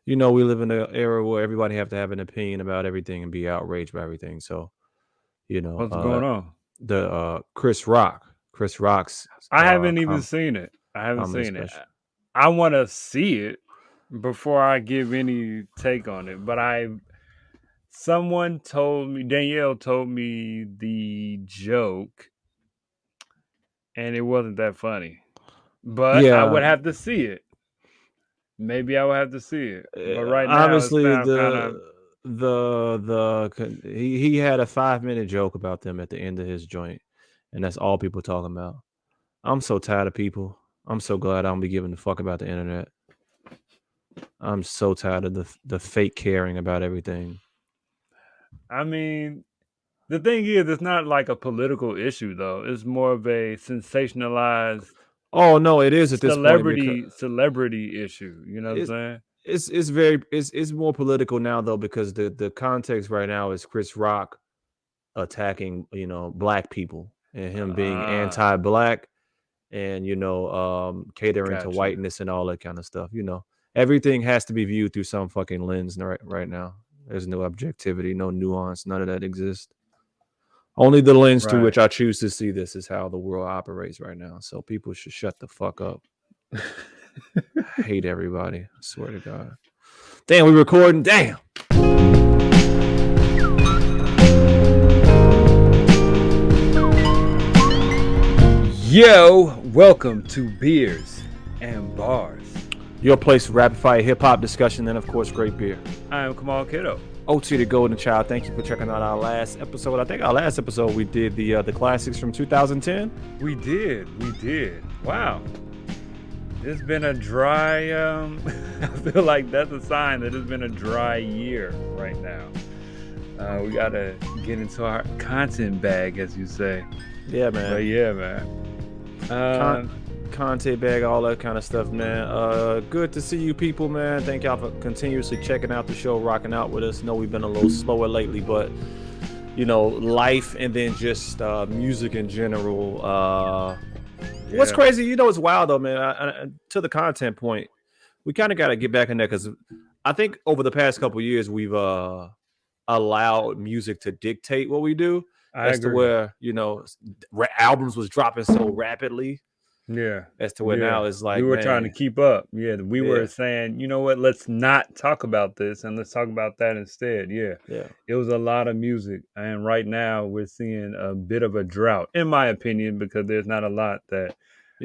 we live in an era where everybody have to have an opinion about everything and be outraged by everything. So, you know, What's going on? the Chris Rock's I haven't even seen it. I haven't comedy seen it. special. I want to see it before I give any take on it. But someone told me, Danielle told me the joke, and it wasn't that funny. But I Yeah, would have to see it. Maybe I would have to see it. But right now, it obviously sounds kind of he had a 5 minute joke about them at the end of his joint, and that's all people talking about. I'm so tired of people. I'm so glad I don't be giving a fuck about the internet. I'm so tired of the fake caring about everything. I mean, the thing is, it's not like a political issue though. It's more of a sensationalized Oh no, it is at this point because celebrity issue. You know what I'm it's saying? it's more political now though because the context right now is Chris Rock attacking black people and him being Ah, anti-black and catering to got you. whiteness and all that kind of stuff. Everything has to be viewed through some fucking lens right now. There's no objectivity, no nuance, none of that exists. Only the lens through Right. which I choose to see this is how the world operates right now. So people should shut the fuck up. I hate everybody. I swear to God. Damn, we recording. Damn. Yo, welcome to Beers and Bars. Your place for rapid fire hip hop discussion and of course great beer. I am Kamal Kiddo. OT the Golden Child. Thank you for checking out our last episode. I think our last episode we did the classics from 2010. We did. Wow. It's been a dry I feel like that's a sign that it's been a dry year right now. We gotta get into our content bag, as you say. Yeah, man. But yeah, man. Content bag, all that kind of stuff, man. Good to see you people, man. Thank y'all for continuously checking out the show, rocking out with us. Know we've been a little slower lately, but life and then just music in general. What's crazy, it's wild though, man. To the content point, we kind of got to get back in there because I think over the past couple of years we've allowed music to dictate what we do. I agree. To where albums was dropping so rapidly. Yeah. As to where now it's like we were trying to keep up. Yeah, we were saying, you know what, let's not talk about this and let's talk about that instead. Yeah. It was a lot of music. And right now we're seeing a bit of a drought, in my opinion, because there's not a lot that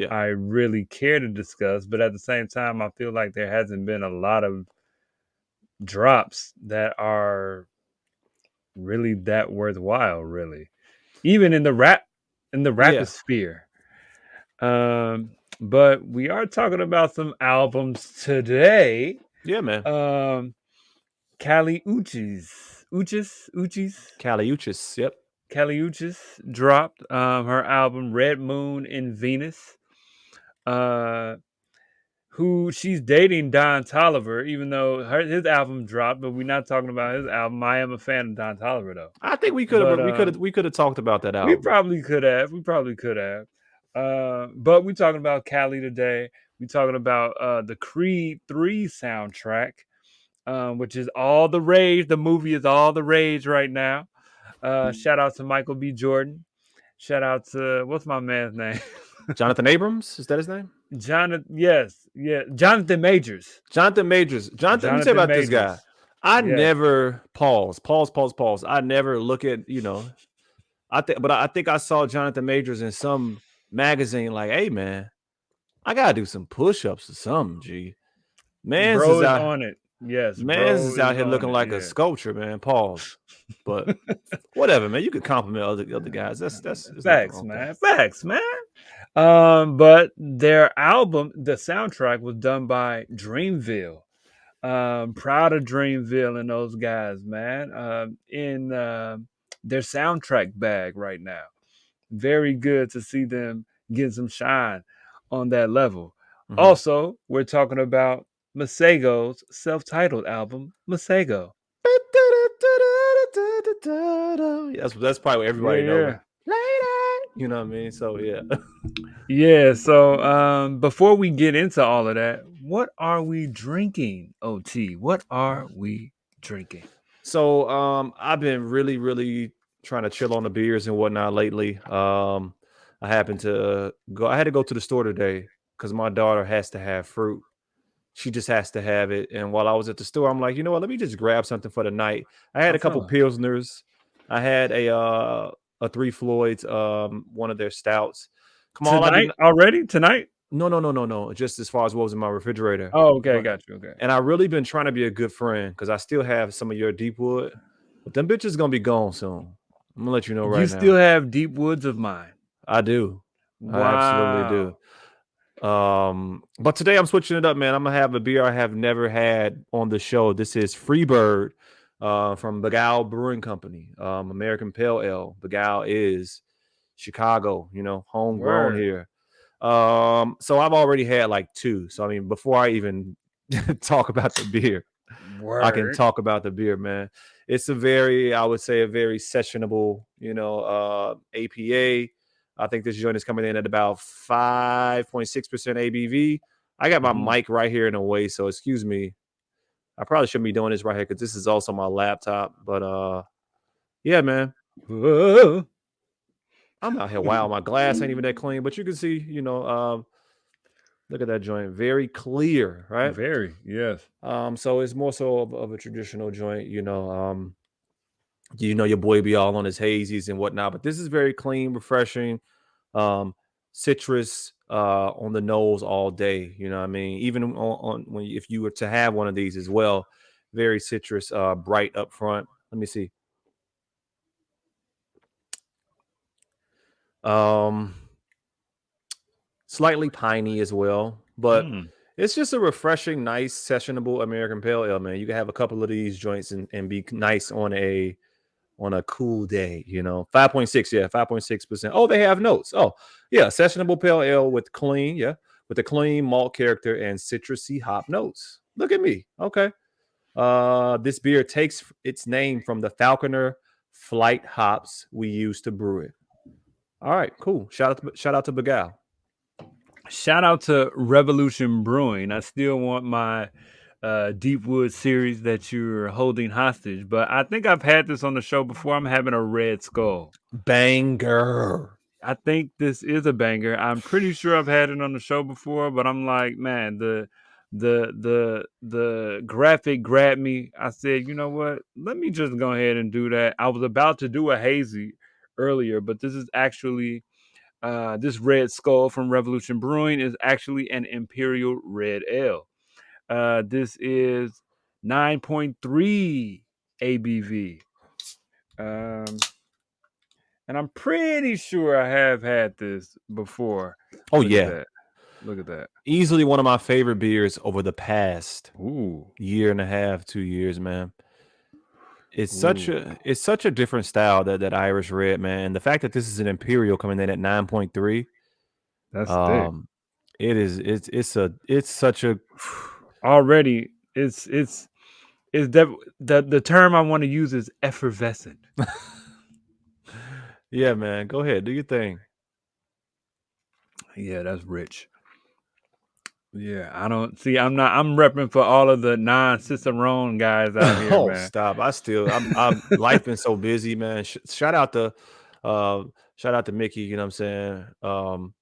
I really care to discuss. But at the same time, I feel like there hasn't been a lot of drops that are really that worthwhile, really. Even in the raposphere. But we are talking about some albums today. Yeah, man. Kali Uchis. Kali Uchis, yep. Kali Uchis dropped her album Red Moon in Venus. Who she's dating Don Toliver, even though his album dropped, but we're not talking about his album. I am a fan of Don Toliver though. I think we could have talked about that album. We probably could have. But we're talking about Kali today. We're talking about the Creed 3 soundtrack, which is all the rage. The movie is all the rage right now. Shout out to Michael B. Jordan. Shout out to, what's my man's name? Jonathan Abrams? Is that his name? Jonathan Majors. Jonathan, let me say about this guy. I never pause. I never look at, I think I saw Jonathan Majors in some magazine like, hey man, I gotta do some push-ups or something, G. Man's bro is on it. Yes, man's is out here looking like a sculpture, man. Pause. But whatever, man. You could compliment other guys. That's facts, man. Facts, man. But their album, the soundtrack was done by Dreamville. Proud of Dreamville and those guys, man. In their soundtrack bag right now. Very good to see them get some shine on that level. Mm-hmm. Also, we're talking about Masego's self-titled album, Masego. That's probably what everybody knows. You know what I mean? So yeah. Yeah. So before we get into all of that, what are we drinking, OT? What are we drinking? So I've been really trying to chill on the beers and whatnot lately. I happened to go. I had to go to the store today because my daughter has to have fruit. She just has to have it. And while I was at the store, I'm like, you know what? Let me just grab something for the night. I had I'm a couple feeling pilsners. I had a Three Floyds, one of their stouts. Come on, all I did. tonight already. Tonight. No. Just as far as what was in my refrigerator. Oh, okay. But Got you. Okay. and I really been trying to be a good friend because I still have some of your deep wood, but them bitches gonna be gone soon. I'm gonna let you know You right still now. have deep woods of mine. I do. I absolutely do. Wow. But today I'm switching it up, man. I'm gonna have a beer I have never had on the show. This is Freebird, from Begyle Brewing Company, American Pale Ale. Begyle is Chicago, homegrown Word. here. So I've already had like two. So I mean, before I even talk about the beer, I can Word. talk about the beer, man. It's a very, I would say, a very sessionable, APA. I think this joint is coming in at about 5.6% ABV. I got my Mhm. mic right here in the way, so excuse me. I probably shouldn't be doing this right here because this is also my laptop. But yeah, man, Whoa. I'm out here. Wow, my glass ain't even that clean, but you can see, look at that joint, very clear, right? Very. Yes. So it's more so of a traditional joint, your boy be all on his hazies and whatnot, but this is very clean, refreshing, um, citrus on the nose all day. You know what I mean? Even on when if you were to have one of these as well, very citrus, bright up front. Let me see. Um, Slightly piney as well, but Mm. it's just a refreshing, nice, sessionable American Pale Ale, man. You can have a couple of these joints and be nice on a cool day, 5.6, yeah, 5.6%. Oh, they have notes. Oh, yeah, sessionable pale ale with the clean malt character and citrusy hop notes. Look at me. Okay. This beer takes its name from the Falconer flight hops we use to brew it. All right, cool. Shout out to Begyle. Shout out to Revolution Brewing. I still want my Deepwood series that you're holding hostage, but I think I've had this on the show before. I'm having a Red Skull. Banger. I think this is a banger. I'm pretty sure I've had it on the show before, but I'm like, man, the graphic grabbed me. I said, you know what? Let me just go ahead and do that. I was about to do a hazy earlier, but this is actually this Red Skull from Revolution Brewing is actually an Imperial Red Ale. This is 9.3 ABV. Um, and I'm pretty sure I have had this before. Oh Look at yeah. that. Look at that. Easily one of my favorite beers over the past Ooh. year and a half, 2 years, man. It's such Ooh. a different style, that Irish red, man. And the fact that this is an Imperial coming in at 9.3, That's thick. um, it's such a Already it's the term I want to use is effervescent. yeah, man. Go ahead, do your thing. Yeah, that's rich. Yeah, I don't see. I'm repping for all of the non-Cicerone guys out here, Oh, man. stop! I'm life been so busy, man. Uh, shout out to Mickey. You know what I'm saying?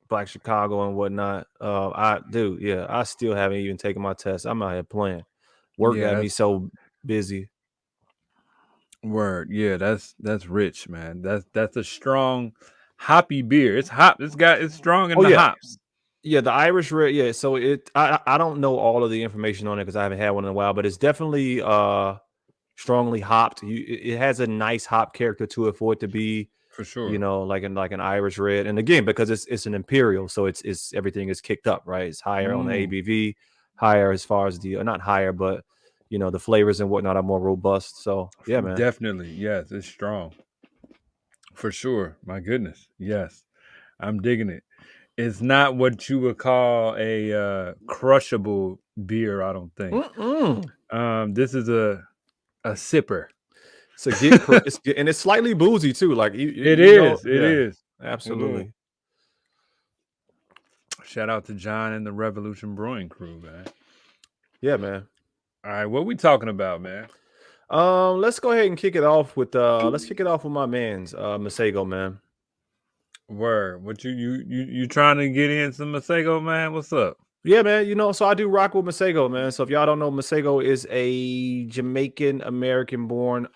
Black Chicago and whatnot. I still haven't even taken my test. I'm out here playing. Work Yeah, got me that's so busy. word. Yeah, that's rich, man. That's a strong hoppy beer. It's hop. It's strong in Oh the yeah, hops yeah. The Irish red. Yeah. So I don't know all of the information on it because I haven't had one in a while, but it's definitely strongly hopped. It has a nice hop character to it for it to be, for sure. like an Irish red. And again, because it's an Imperial, so it's everything is kicked up, right? It's higher on the Mm, ABV, higher as far as not higher, but the flavors and whatnot are more robust. So yeah, man. definitely, yes, it's strong for sure. My goodness, yes, I'm digging it. It's not what you would call a crushable beer. I don't think. Mm-mm. This is a sipper. And it's slightly boozy too. Like It you know, is. It yeah. is. Absolutely. Shout out to John and the Revolution Brewing crew, man. Yeah, man. All right, what we talking about, man? Let's go ahead and kick it off with my man's Masego, man. Word. What you trying to get in some Masego, man? What's up? Yeah, man. So I do rock with Masego, man. So if y'all don't know, Masego is a Jamaican American born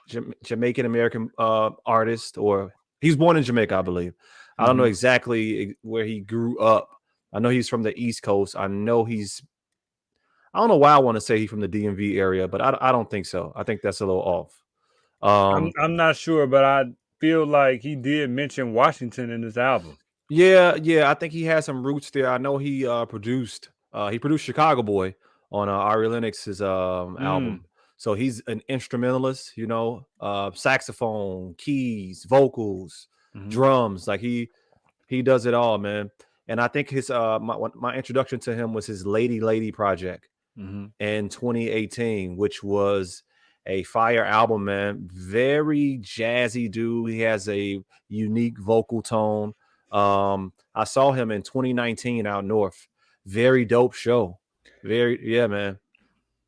Jamaican American artist, or he's born in Jamaica, I believe. I don't know exactly where he grew up. I know he's from the East Coast. I don't know why I want to say he's from the DMV area, but I don't think so. I think that's a little off. I'm not sure, but I feel like he did mention Washington in this album. Yeah, I think he has some roots there. I know he produced Chicago Boy on Ari Lennox's album. So he's an instrumentalist, saxophone, keys, vocals, drums. Like he does it all, man. And I think his my introduction to him was his Lady project in 2018, which was a fire album, man. Very jazzy dude. He has a unique vocal tone. I saw him in 2019 out north. Very dope show. Yeah, man.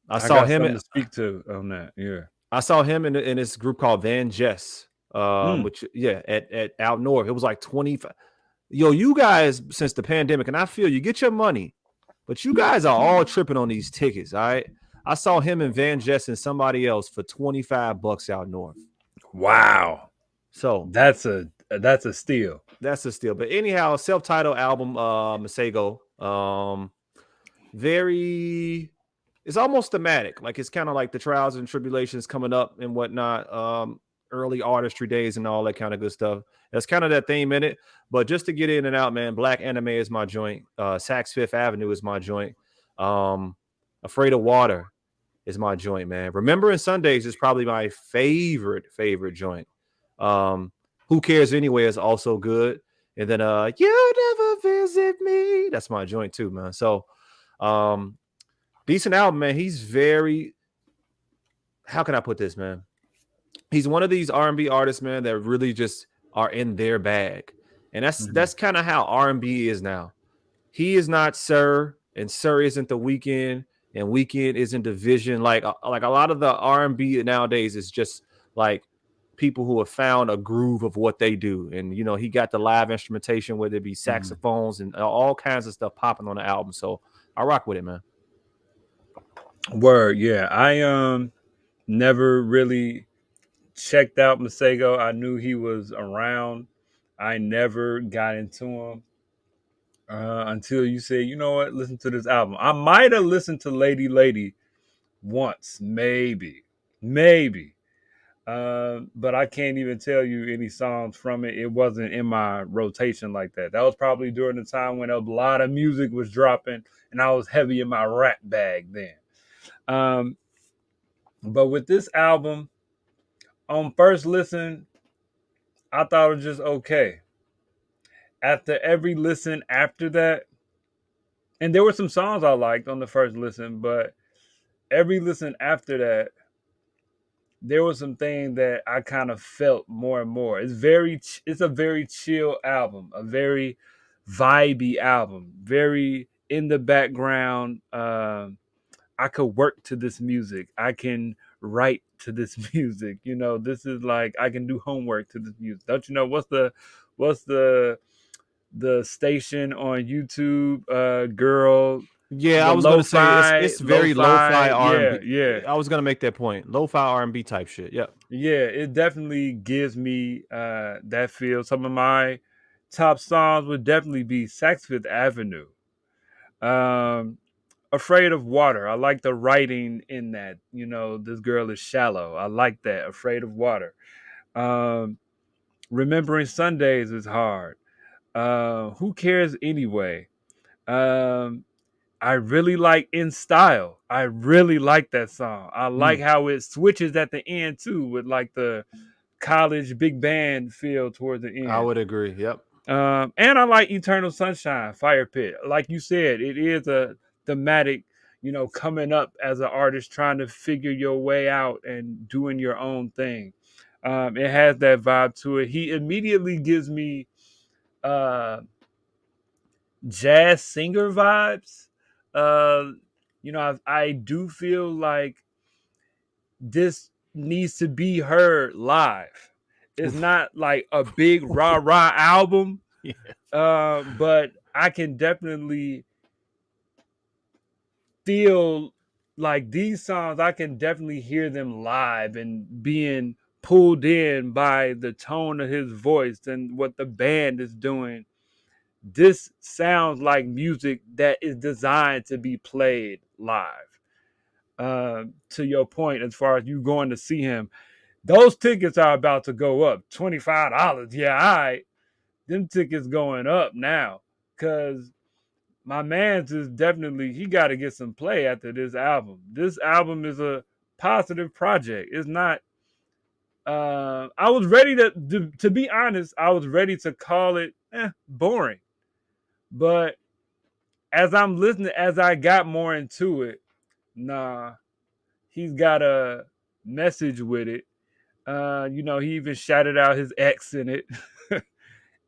I saw him to speak to on that. Yeah, I saw him in this group called Van Jess, which at out north. It was like 25. Yo, you guys, since the pandemic, and I feel you get your money, but you guys are all tripping on these tickets. All right. I saw him and Van Jess and somebody else for $25 out north. Wow. So that's a steal. That's a steal. But anyhow, self-titled album, Masego. It's almost thematic. Like it's kind of like the trials and tribulations coming up and whatnot. Early artistry days and all that kind of good stuff. That's kind of that theme in it. But just to get in and out, man, Black Anime is my joint. Saks Fifth Avenue is my joint. Afraid of Water is my joint, man. Remembering Sundays is probably my favorite joint. Who Cares Anyway is also good. And then You Never Visit Me. That's my joint too, man. So decent album, man. He's very, how can I put this, man? He's one of these R&B artists, man, that really just are in their bag. And that's kind of how R&B is now. He is not Sir, and Sir isn't The Weeknd, and Weeknd isn't Division. Like a lot of the R&B nowadays is just like people who have found a groove of what they do. And he got the live instrumentation, whether it be saxophones and all kinds of stuff popping on the album. So I rock with it, man. Word, yeah. I never really checked out Masego. I knew he was around. I never got into him until you said, you know what, listen to this album. I might have listened to Lady once, maybe. But I can't even tell you any songs from it. It wasn't in my rotation like that. That was probably during the time when a lot of music was dropping and I was heavy in my rap bag then. But with this album, on first listen, I thought it was just okay. After every listen after that, and there were some songs I liked on the first listen, but every listen after that, there was some things that I kind of felt more and more. It's a very chill album, a very vibey album, very in the background. I could work to this music. I can write to this music. This is like I can do homework to this music. Don't you know what's the station on YouTube, girl? Yeah, I was gonna say it's very lo-fi R&B. Yeah. I was gonna make that point. Lo-fi R&B type shit. Yep. Yeah, it definitely gives me that feel. Some of my top songs would definitely be Saks Fifth Avenue. Afraid of Water. I like the writing in that. This girl is shallow. I like that. Afraid of Water. Remembering Sundays is hard. Who Cares Anyway? I really like In Style. I really like that song. I like how it switches at the end too, with like the college big band feel towards the end. I would agree. Yep. And I like Eternal Sunshine, Fire Pit. Like you said, it is a thematic, coming up as an artist, trying to figure your way out and doing your own thing. It has that vibe to it. He immediately gives me uh jazz singer vibes. Uh, I do feel like this needs to be heard live. It's not like a big rah rah album, Yeah. but I can definitely feel like these songs. I can definitely hear them live and being pulled in by the tone of his voice and what the band is doing. This sounds like music that is designed to be played live. To your point, as far as you going to see him, those tickets are about to go up $25. Yeah, all right. Them tickets going up now because my man's is definitely, he got to get some play after this album. This album is a positive project. It's not. I was ready to be honest. I was ready to call it boring, but as I'm listening, as I got more into it, nah, he's got a message with it. He even shouted out his ex in it.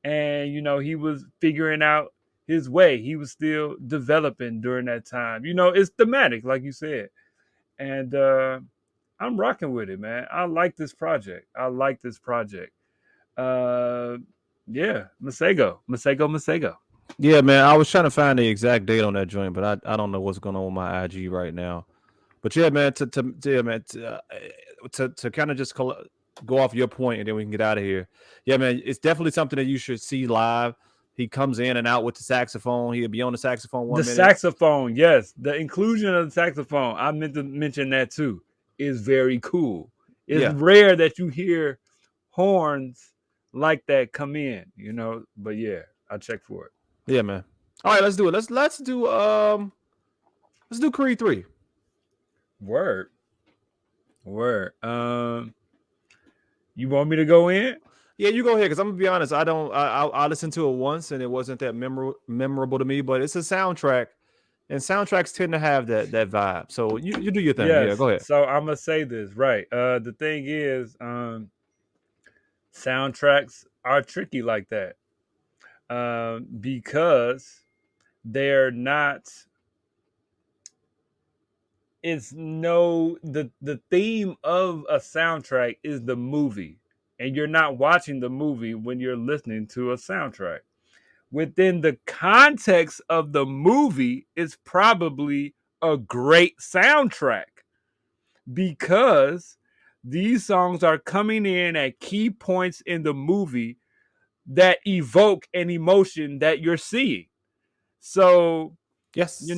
And, he was figuring out his way. He was still developing during that time. It's thematic, like you said. And I'm rocking with it, man. I like this project. Uh, yeah, Masego. Yeah, man. I was trying to find the exact date on that joint, but I don't know what's going on with my IG right now. But yeah, man. To kind of just go off your point, and then we can get out of here. Yeah, man. It's definitely something that you should see live. He comes in and out with the saxophone. He'll be on the saxophone The 1 minute. saxophone, yes. The inclusion of the saxophone, I meant to mention that too, is very cool. It's rare that you hear horns like that come in, But yeah, I'll check for it. Yeah, man. All right, let's do it. Let's do Creed 3. Word. You want me to go in? Yeah, you go ahead, because I'm gonna be honest. I listened to it once and it wasn't that memorable to me, but it's a soundtrack, and soundtracks tend to have that vibe. So you do your thing. Yes. Yeah, go ahead. So I'm gonna say this, right? The thing is, soundtracks are tricky like that. Because they're not, the theme of a soundtrack is the movie, and you're not watching the movie when you're listening to a soundtrack. Within the context of the movie, it's probably a great soundtrack because these songs are coming in at key points in the movie that evoke an emotion that you're seeing. So, yes,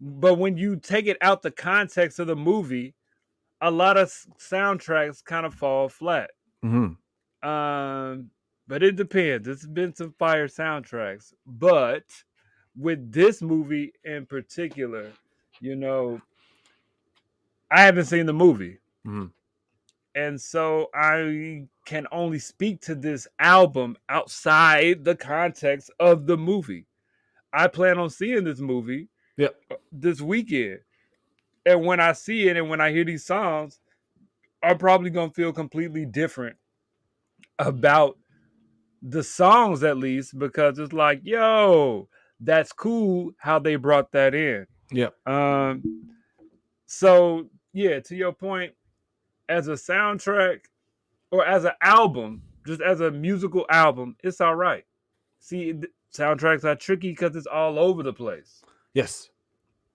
but when you take it out the context of the movie, a lot of soundtracks kind of fall flat. Mm-hmm. But it depends. There's been some fire soundtracks, but with this movie in particular, I haven't seen the movie. Mm-hmm. And so I can only speak to this album outside the context of the movie. I plan on seeing this movie this weekend. And when I see it and when I hear these songs, I'm probably going to feel completely different about the songs, at least, because it's like, yo, that's cool how they brought that in. Yep. So, yeah, to your point, as a soundtrack or as an album, just as a musical album, it's all right. See, soundtracks are tricky because it's all over the place. Yes.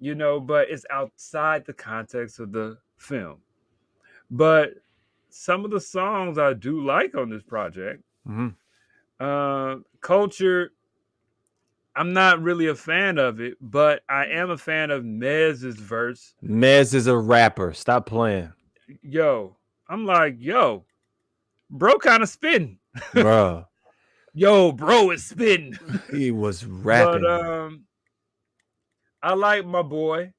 But it's outside the context of the film. But some of the songs I do like on this project. Mm-hmm. Culture, I'm not really a fan of it, but I am a fan of Mez's verse. Mez is a rapper. Stop playing. Yo, I'm like, yo, bro kind of spitting. Bruh. Yo, bro is spitting. He was rapping. But I like my boy.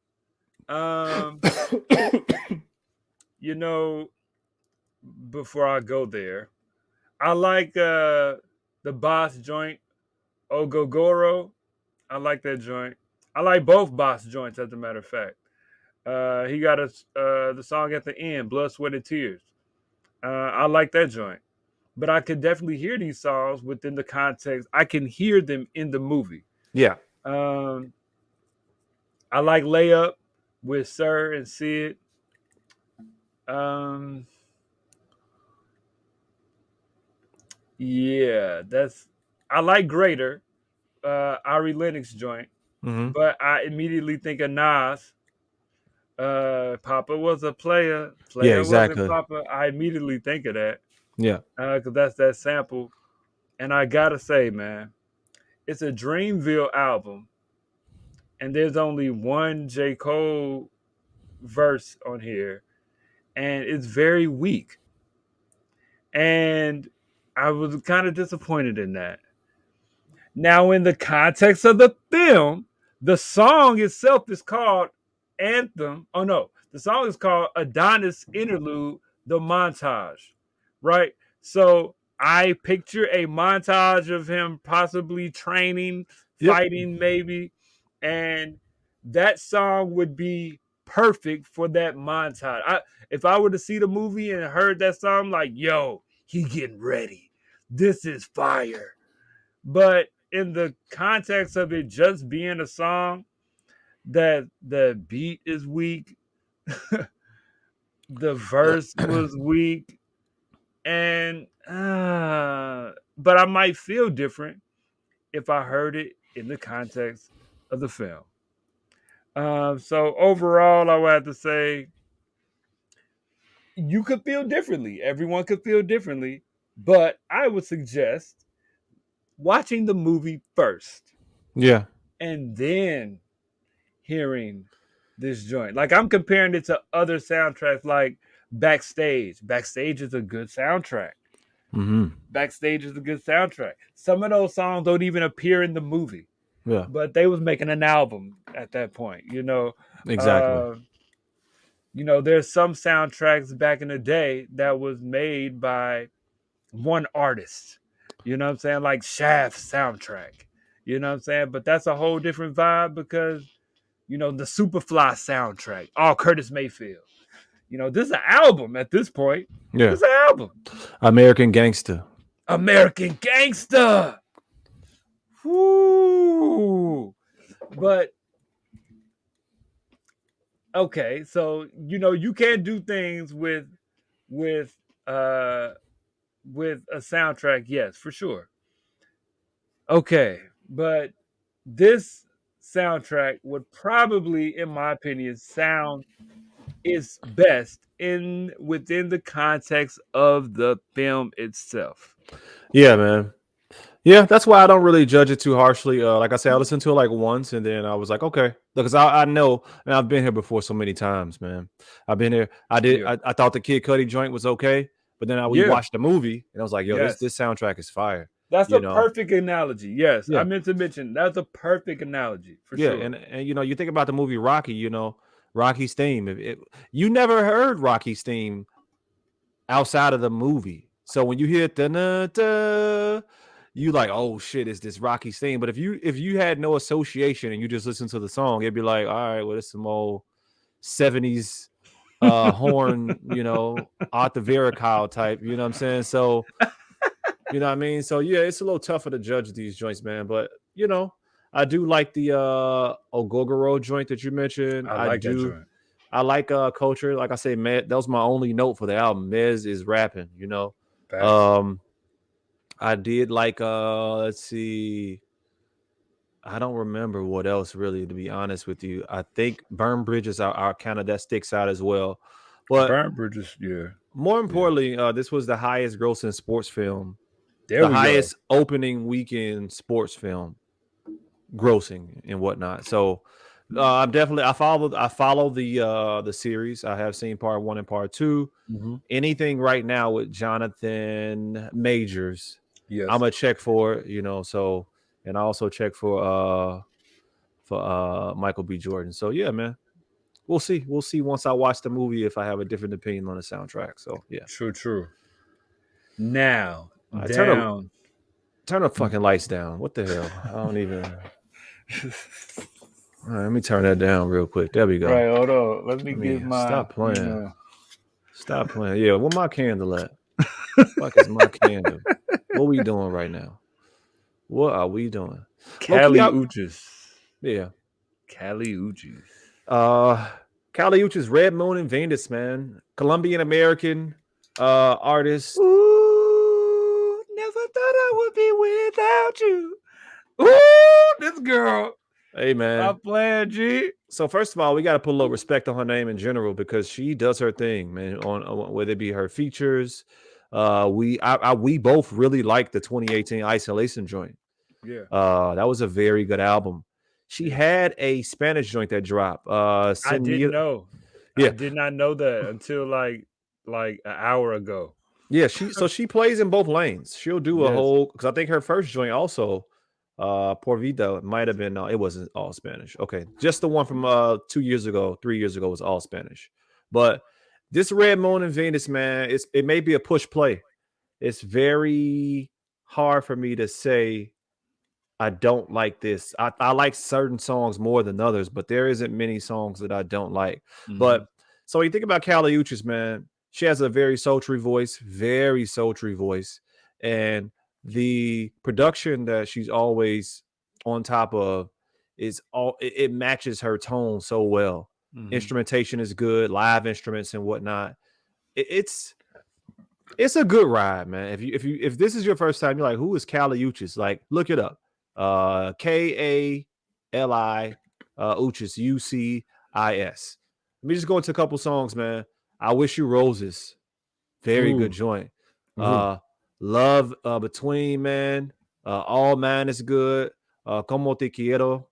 Before I go there, I like the Boss joint, Ogogoro. I like that joint. I like both Boss joints, as a matter of fact. He got the song at the end, Blood, Sweat, and Tears. I like that joint. but I could definitely hear these songs within the context. I can hear them in the movie. Yeah. I like Layup with Sir and Sid. Yeah, I like Greater, Ari Lennox joint, but I immediately think of Nas. Papa was a player, Yeah, player wasn't exactly. Papa. I immediately think of that. Yeah. Because that's that sample. And I gotta say, man, it's a Dreamville album, and there's only one J. Cole verse on here, and it's very weak. And I was kind of disappointed in that. Now, in the context of the film, the song itself is called Anthem. Oh, no. The song is called Adonis Interlude, the montage, right? So I picture a montage of him possibly training, fighting, maybe. And that song would be perfect for that montage. If I were to see the movie and heard that song, I'm like, yo, he getting ready. This is fire. But in the context of it just being a song, that the beat is weak, the verse was weak, and but I might feel different if I heard it in the context of the film. So overall, I would have to say you could feel differently. Everyone could feel differently, but I would suggest watching the movie first. Yeah. And then hearing this joint. Like I'm comparing it to other soundtracks like Backstage. Backstage is a good soundtrack. Backstage is a good soundtrack. Some of those songs don't even appear in the movie. Yeah. But they was making an album at that point, Exactly. There's some soundtracks back in the day that was made by one artist. You know what I'm saying? Like Shaft soundtrack. You know what I'm saying? But that's a whole different vibe because the Superfly soundtrack, all Curtis Mayfield. This is an album at this point. Yeah. This is an album. American Gangster. American Gangster. Woo. But okay, so you can't do things with a soundtrack, yes, for sure. Okay, but this soundtrack would probably, in my opinion, sound is best within the context of the film itself. Yeah, man. Yeah, that's why I don't really judge it too harshly. Like I said, I listened to it like once, and then I was like, okay, because I know, and I've been here before so many times, man. I've been here. I thought the Kid Cudi joint was okay, but then we watched the movie, and I was like, yo, this soundtrack is fire. That's a perfect analogy. Yes, I meant to mention that's a perfect analogy for sure. Yeah, and you think about the movie Rocky. Rocky's theme. You never heard Rocky's theme outside of the movie. So when you hear the you like, oh shit, it's this Rocky's theme. But if you had no association and you just listen to the song, it'd be like, all right, well, it's some old 70s horn, Arthur Veracruz type, you know what I'm saying? So, you know what I mean? So yeah, it's a little tougher to judge these joints, man. But I do like the Ogogoro joint that you mentioned. I like that joint. I like Culture. Like I say, man, that was my only note for the album. Mez is rapping, I did like let's see. I don't remember what else really, to be honest with you. I think Burn Bridges are kind of that sticks out as well. But Burn Bridges, yeah. More importantly, this was the highest grossing sports film. There the highest opening weekend sports film grossing and whatnot. So I'm definitely I follow the series. I have seen part 1 and part 2. Mm-hmm. Anything right now with Jonathan Majors, yes, I'm gonna check for so, and I also check for Michael B. Jordan. So yeah, man, we'll see once I watch the movie if I have a different opinion on the soundtrack. So yeah, true. Now turn the fucking lights down. What the hell? I don't even. All right, let me turn that down real quick. There we go. Right, hold on. Let me get my. Stop playing. Stop playing. Yeah, where my candle at? Fuck is my candle? What we doing right now? What are we doing? Low-key Cali out. Uchis. Yeah. Cali Uchis. Kali Uchis, Red Moon and Venus, man. Colombian American artist. Ooh, never thought I would be without you. Ooh, this girl. Hey, man. Stop playing, G. So first of all, we got to put a little respect on her name in general because she does her thing, man. On whether it be her features, we both really like the 2018 Isolation joint. Yeah. That was a very good album. She had a Spanish joint that dropped. I didn't know. Yeah. I did not know that until like an hour ago. Yeah, she plays in both lanes. She'll do a whole because I think her first joint also, Por Vida might have been it wasn't all Spanish. Okay, just the one from 3 years ago was all Spanish. But this Red Moon and Venus, man, it may be a push play. It's very hard for me to say I don't like this. I like certain songs more than others, but there isn't many songs that I don't like. Mm-hmm. But so when you think about Kali Uchis, man, she has a very sultry voice, and the production that she's always on top of is it matches her tone so well. Mm-hmm. Instrumentation is good, live instruments and whatnot. It's a good ride, man. If this is your first time, you're like, who is Kali Uchis? Like, look it up. Kali Uchis, Ucis. Let me just go into a couple songs, man. I Wish You Roses, very good joint. Love Between, man. All Man is good. Como Te Quiero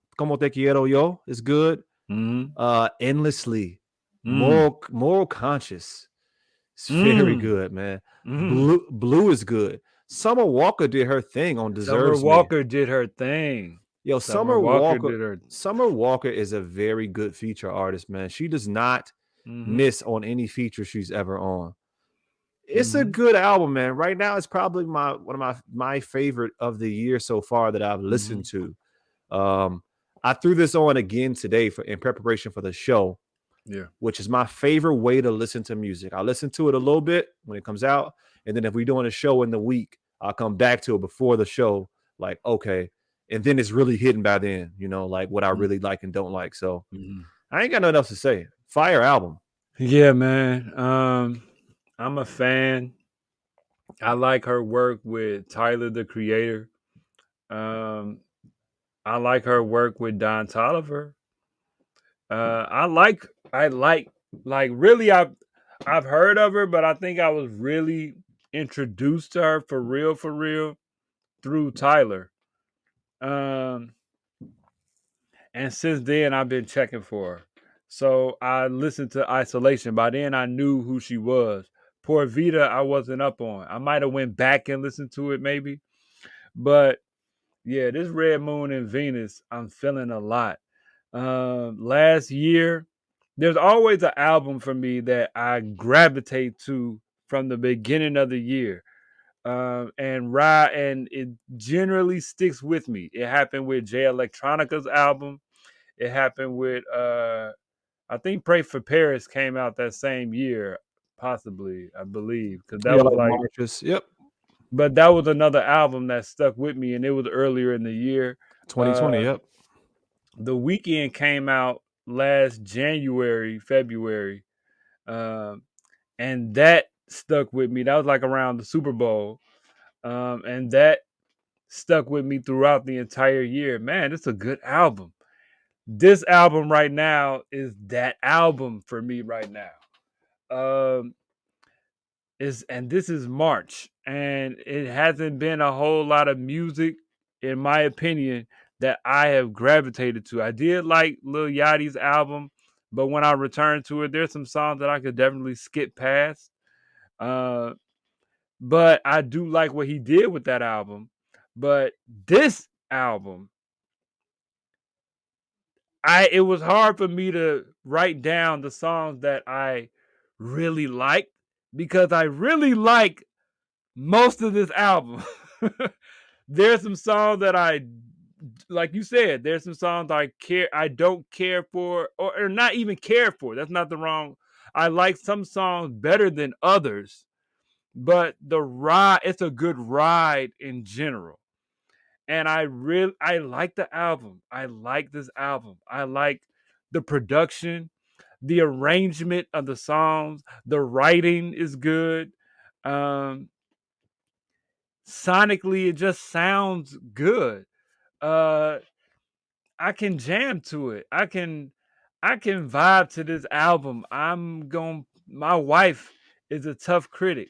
Yo is good. Endlessly, Moral Conscious. It's very good, man. Blue is good. Summer Walker did her thing on Deserves Summer Walker did her thing. Yo, Summer Walker is a very good feature artist, man. She does not miss on any feature she's ever on. It's a good album, man. Right now, it's probably one of my favorite of the year so far that I've listened to. I threw this on again today in preparation for the show. Yeah, which is my favorite way to listen to music. I listen to it a little bit when it comes out, and then if we're doing a show in the week, I'll come back to it before the show. Like, okay, and then it's really hidden by then, like what I really like and don't like. So I ain't got nothing else to say. Fire album. Yeah, man. I'm a fan. I like her work with Tyler the Creator. I like her work with Don Toliver. I like really I've heard of her, but I think I was really introduced to her for real through Tyler. And since then I've been checking for her. So I listened to Isolation. By then I knew who she was. Por Vida I wasn't up on. I might have went back and listened to it maybe. But yeah, this Red Moon and Venus, I'm feeling a lot. Last year, there's always an album for me that I gravitate to from the beginning of the year. And it generally sticks with me. It happened with Jay Electronica's album. It happened with I think Pray for Paris came out that same year, possibly, I believe. Because that was like Marcus. Yep. But that was another album that stuck with me, and it was earlier in the year. 2020, yep. The Weeknd came out last February, and that stuck with me. That was like around the Super Bowl, and that stuck with me throughout the entire year. Man, it's a good album. This album right now is that album for me right now. And this is March, and it hasn't been a whole lot of music, in my opinion, that I have gravitated to. I did like Lil Yachty's album, but when I returned to it, there's some songs that I could definitely skip past. But I do like what he did with that album. But this album, it was hard for me to write down the songs that I really liked because I really like most of this album. There's some songs that like you said, there's some songs I don't care for, or not even care for. That's not the wrong. I like some songs better than others, but the ride, it's a good ride in general. And I like the album. I like this album. I like the production, the arrangement of the songs, the writing is good. Um, Sonically, it just sounds good. Uh, I can jam to it. I can vibe to this album. My wife is a tough critic.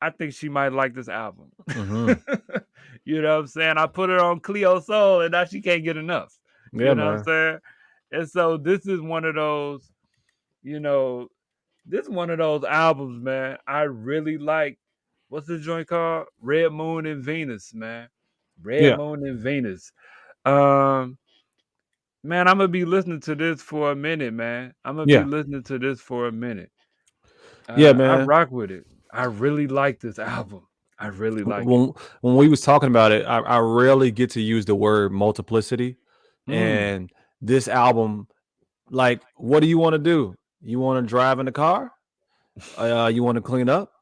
I think she might like this album. Mm-hmm. You know what I'm saying? I put her on Cleo Soul and now she can't get enough. Yeah, You know what I'm man. saying? And so this is one of those, you know, this is one of those albums, man. I really like, what's the joint called? Red Moon and Venus, man. Red Yeah. Moon and Venus. Um, Man, I'm gonna be listening to this for a minute, man. I'm gonna be Yeah. listening to this for a minute. Yeah, I man. rock with it. I really like this album. I really like it. When we was talking about it, I rarely get to use the word multiplicity. Mm. And this album, like, what do you want to do? You want to drive in the car? You want to clean up?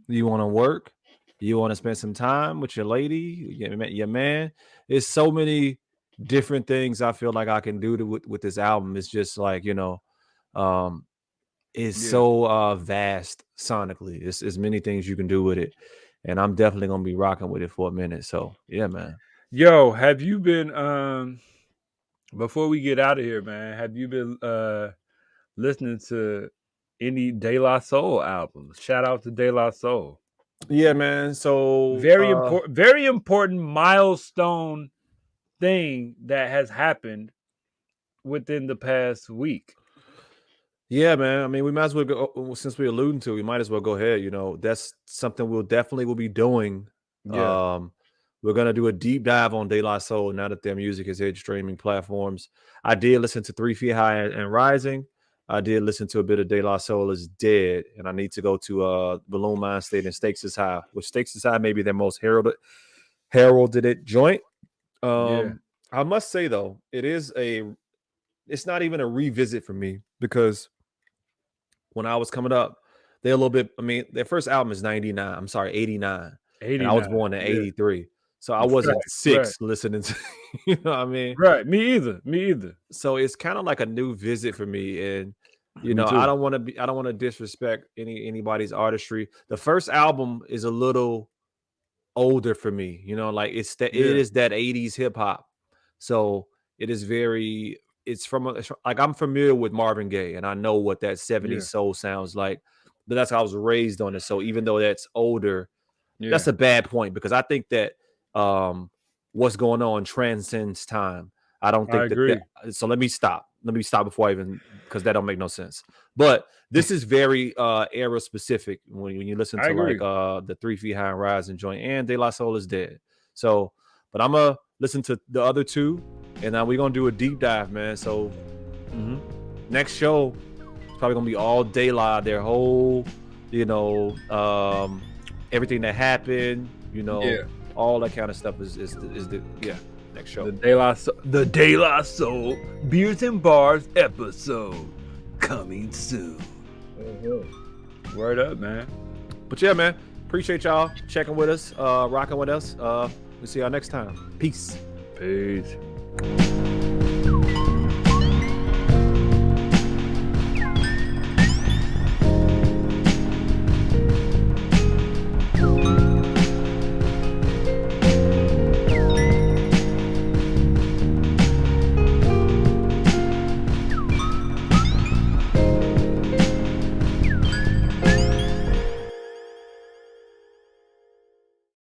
You want to work? You want to spend some time with your lady, your man? There's so many different things I feel like I can do with this album. It's just like, um, it's Yeah. so vast sonically. It's many things you can do with it. And I'm definitely gonna be rocking with it for a minute. So yeah, man. Yo, have you been before we get out of here, man, have you been listening to any De La Soul albums? Shout out to De La Soul. Yeah, man. So Very important milestone thing that has happened within the past week. yeah, man. I mean, we might as well go, since we're alluding to, we might as well go ahead. That's something we'll be doing. Yeah. We're gonna do a deep dive on De La Soul now that their music is hit streaming platforms. I did listen to 3 Feet High and Rising. I did listen to a bit of De La Soul is Dead, and I need to go to Balloon Mind State and Stakes is High, which Stakes is High may be their most heralded it joint. Yeah. I must say though, it's not even a revisit for me because when I was coming up, they're a little bit. I mean, their first album is 99. I'm sorry, 89. And I was 89. born in Yeah. 83. So I wasn't six listening to, you know what I mean? Right. Me either. So it's kind of like a new visit for me. And, Me I too. don't want to disrespect anybody's artistry. The first album is a little older for me, like it is that 80s hip hop. So it is like I'm familiar with Marvin Gaye and I know what that 70s soul sounds like, but that's how I was raised on it. So even though that's older, that's a bad point because I think that what's going on transcends time. I don't think that so let me stop before I even, because that don't make no sense. But this is very era specific when you listen to like the 3 Feet High and Rising joint and De La Soul is Dead. So, but I'm gonna listen to the other two, and now we're gonna do a deep dive, man. So next show is probably gonna be all De La, their whole, everything that happened, all that kind of stuff is the next show. The De La Soul Beers and Bars episode coming soon. Word up, man. But yeah, man, appreciate y'all checking with us, rocking with us. We'll see y'all next time. Peace. Peace.